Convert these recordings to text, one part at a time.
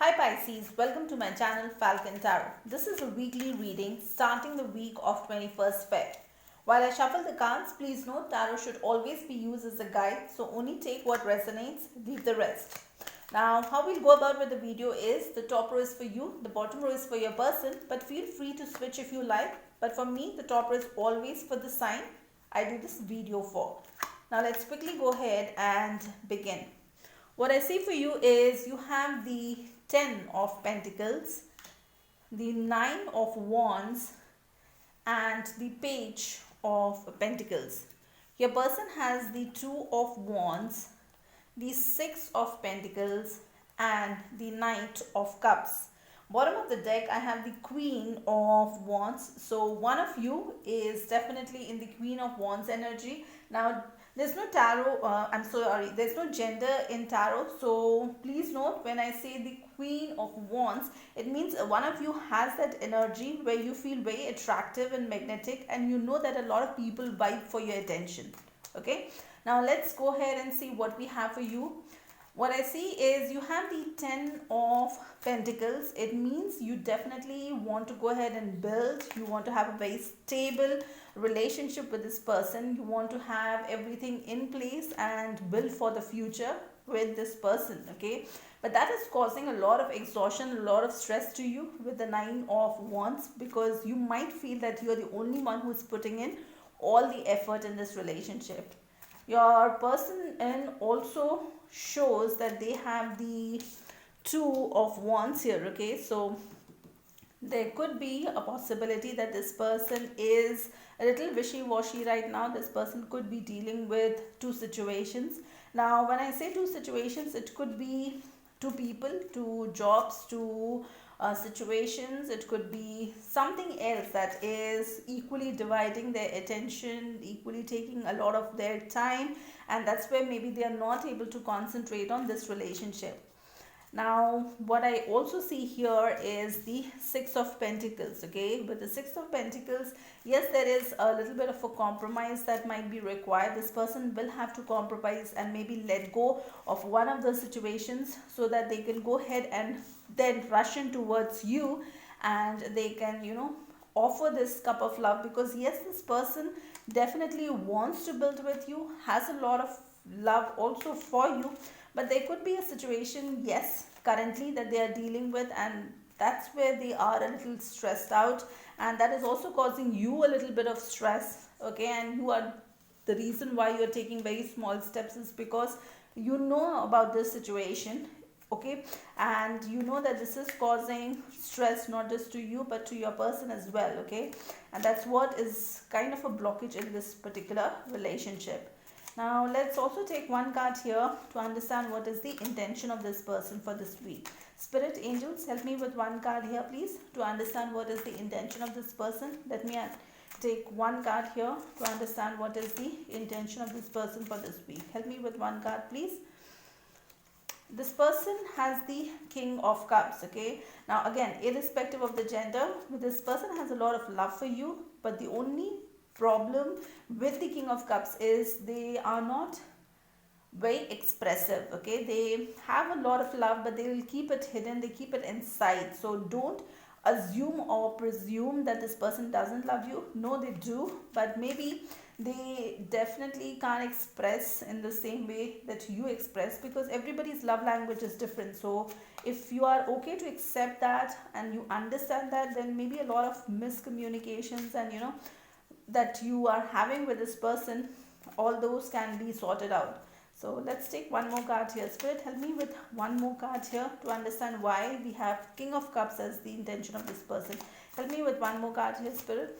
Hi Pisces, welcome to my channel Falcon Tarot. This is a weekly reading starting the week of 21st Feb. While I shuffle the cards, please note tarot should always be used as a guide, so only take what resonates, leave the rest. Now, how we'll go about with the video is the top row is for you, the bottom row is for your person, but feel free to switch if you like. But for me, the top row is always for the sign I do this video for. Now, let's quickly go ahead and begin. What I see for you is you have the 10 of Pentacles, the 9 of Wands and the Page of Pentacles. Your person has the 2 of Wands, the 6 of Pentacles and the Knight of Cups. Bottom of the deck I have the Queen of Wands. So one of you is definitely in the Queen of Wands energy. Now there's no tarot, there's no gender in tarot. So please note when I say the Queen of Wands, it means one of you has that energy where you feel very attractive and magnetic and you know that a lot of people vibe for your attention. Okay, now let's go ahead and see what we have for you. What I see is you have the 10 of Pentacles. It means you definitely want to go ahead and build. You want to have a very stable relationship with this person. You want to have everything in place and build for the future with this person. Okay, but that is causing a lot of exhaustion, a lot of stress to you with the 9 of Wands, because you might feel that you are the only one who is putting in all the effort in this relationship. Your person in also shows that they have the 2 of Wands here. Okay, so there could be a possibility that this person is a little wishy-washy right now. This person could be dealing with two situations. Now when I say two situations, it could be two people, two jobs, two situations. It could be something else that is equally dividing their attention, equally taking a lot of their time, and that's where maybe they are not able to concentrate on this relationship. Now what I also see here is the 6 of Pentacles. Okay, with the 6 of Pentacles, yes, there is a little bit of a compromise that might be required. This person will have to compromise and maybe let go of one of the situations so that they can go ahead and then rush in towards you, and they can, offer this cup of love, because yes, this person definitely wants to build with you, has a lot of love also for you, but there could be a situation, yes, currently that they are dealing with, and that's where they are a little stressed out, and that is also causing you a little bit of stress. Okay, and you are, the reason why you're taking very small steps is because you know about this situation. Okay, and you know that this is causing stress not just to you but to your person as well. Okay, and that's what is kind of a blockage in this particular relationship. Now let's also take one card here to understand what is the intention of this person for this week. Spirit angels, help me with one card here please to understand what is the intention of this person. Let me take one card here to understand what is the intention of this person for this week. Help me with one card please. This person has the King of Cups. Okay, now again, irrespective of the gender, this person has a lot of love for you, but the only problem with the King of Cups is they are not very expressive. Okay, they have a lot of love, but they will keep it hidden, they keep it inside. So don't assume or presume that this person doesn't love you. No, they do, but maybe they definitely can't express in the same way that you express, because everybody's love language is different. So if you are okay to accept that and you understand that, then maybe a lot of miscommunications and that you are having with this person, all those can be sorted out. So let's take one more card here. Spirit, help me with one more card here to understand why we have King of Cups as the intention of this person. Help me with one more card here, Spirit.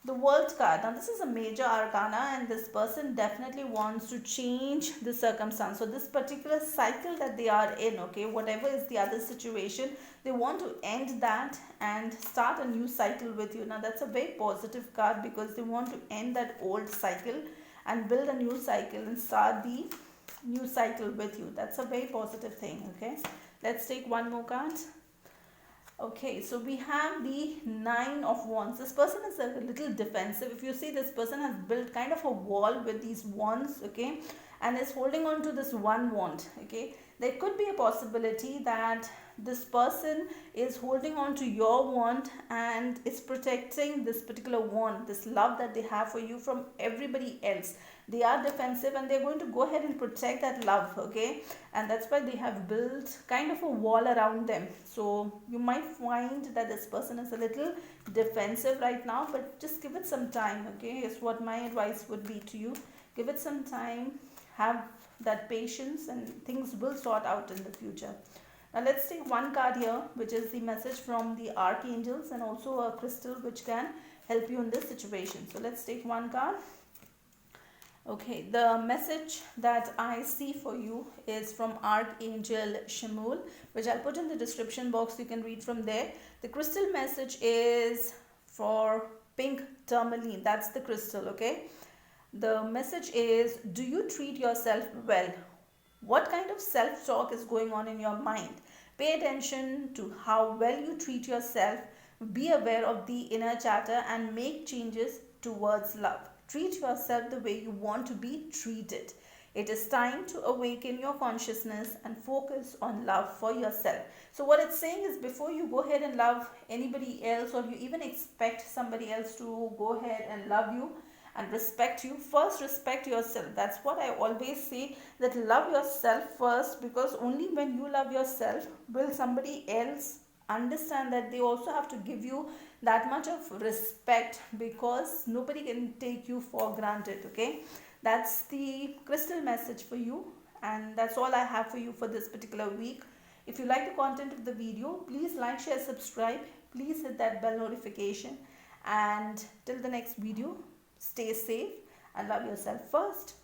The World card. Now this is a major arcana, and this person definitely wants to change the circumstance. So this particular cycle that they are in, okay, whatever is the other situation, they want to end that and start a new cycle with you. Now that's a very positive card, because they want to end that old cycle and build a new cycle and start the new cycle with you. That's a very positive thing. Okay, let's take one more card. Okay, so we have the 9 of Wands. This person is a little defensive. If you see, this person has built kind of a wall with these wands, okay, and is holding on to this one wand, okay. there could be a possibility that this person is holding on to your want and is protecting this particular want, this love that they have for you from everybody else. They are defensive and they're going to go ahead and protect that love, okay? And that's why they have built kind of a wall around them. So you might find that this person is a little defensive right now, but just give it some time, okay? Is what my advice would be to you. Give it some time, have that patience, and things will sort out in the future. Now let's take one card here, which is the message from the archangels and also a crystal which can help you in this situation. So let's take one card. Okay, the message that I see for you is from Archangel Chamuel, which I'll put in the description box. You can read from there. The crystal message is for pink tourmaline. That's the crystal, okay? The message is, do you treat yourself well? What kind of self-talk is going on in your mind? Pay attention to how well you treat yourself. Be aware of the inner chatter and make changes towards love. Treat yourself the way you want to be treated. It is time to awaken your consciousness and focus on love for yourself. So what it's saying is, before you go ahead and love anybody else, or you even expect somebody else to go ahead and love you and respect you, first respect yourself. That's what I always say, that love yourself first, because only when you love yourself will somebody else understand that they also have to give you that much of respect, because nobody can take you for granted, okay? That's the crystal message for you, and that's all I have for you for this particular week. If you like the content of the video, please like, share, subscribe. Please hit that bell notification, and till the next video, stay safe and love yourself first.